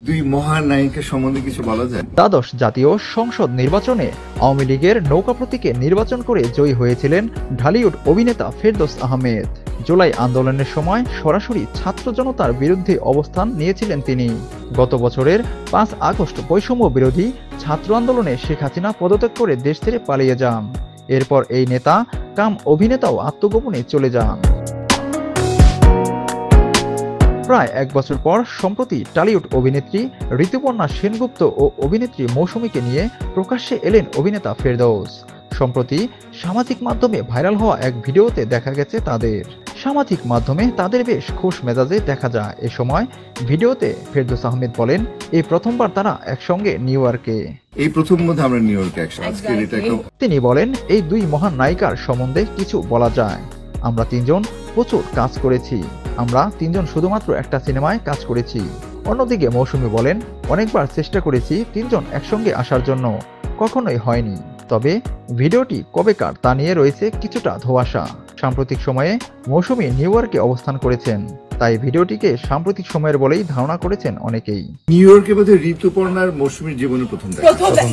দুই মহান নায়িকার সম্বন্ধে কিছু বলা যায়? দ্বাদশ জাতীয় সংসদ নির্বাচনে আওয়ামী লীগের নৌকা প্রতীকে নির্বাচন করে জয়ী হয়েছিলেন ঢালিউড অভিনেতা ফেরদৌস আহমেদ। জুলাই আন্দোলনের সময় সরাসরি ছাত্র জনতার বিরুদ্ধে অবস্থান নিয়েছিলেন তিনি। গত বছরের 5 আগস্ট বৈষম্য বিরোধী ছাত্র আন্দোলনে শেখ হাসিনা পদত্যাগ করে দেশ ছেড়ে পালিয়ে যান। এরপর এই নেতা কাম অভিনেতাও আত্মগোপনে চলে যান। প্রায় 1 বছর পর সম্প্রতি টলিউড অভিনেত্রী ঋতুপর্ণা সেনগুপ্ত ও অভিনেত্রী মৌসুমীকে নিয়ে প্রকাশ্যে এলেন অভিনেতা ফেরদৌস। সম্প্রতি সামাজিক মাধ্যমে ভাইরাল হওয়া এক ভিডিওতে দেখা গেছে তাদের। সামাজিক মাধ্যমে তাদের বেশ খোশ মেজাজে দেখা যায়। এ সময় ভিডিওতে ফেরদৌস আহমেদ বলেন, এই প্রথমবার তারা একসঙ্গে নিউ ইয়র্কে। এই প্রথম মধ্যে আমরা নিউ ইয়র্কে একসাথে। তিনি বলেন, এই দুই মহান নায়িকার সম্বন্ধে কিছু বলা যায়। আমরা তিনজন প্রচুর কাজ করেছি। আমরা তিনজন শুধুমাত্র একটা সিনেমায় কাজ করেছি। অন্যদিকে মৌসুমী বলেন, অনেকবার চেষ্টা করেছি তিনজন একসঙ্গে আসার জন্য, কখনোই হয়নি। তবে ভিডিওটি কবেকার তা নিয়ে রয়েছে কিছুটা ধোঁয়াশা। সাম্প্রতিক সময়ে মৌসুমী নিউ ইয়র্কে অবস্থান করেছেন, তাই ভিডিওটিকে সাম্প্রতিক সময়ের বলেই ধারণা করেছেন অনেকেই। নিউ ইয়র্কে বোধহয় ঋতুপর্ণার মৌসুমীর জীবনের প্রথম দেখা।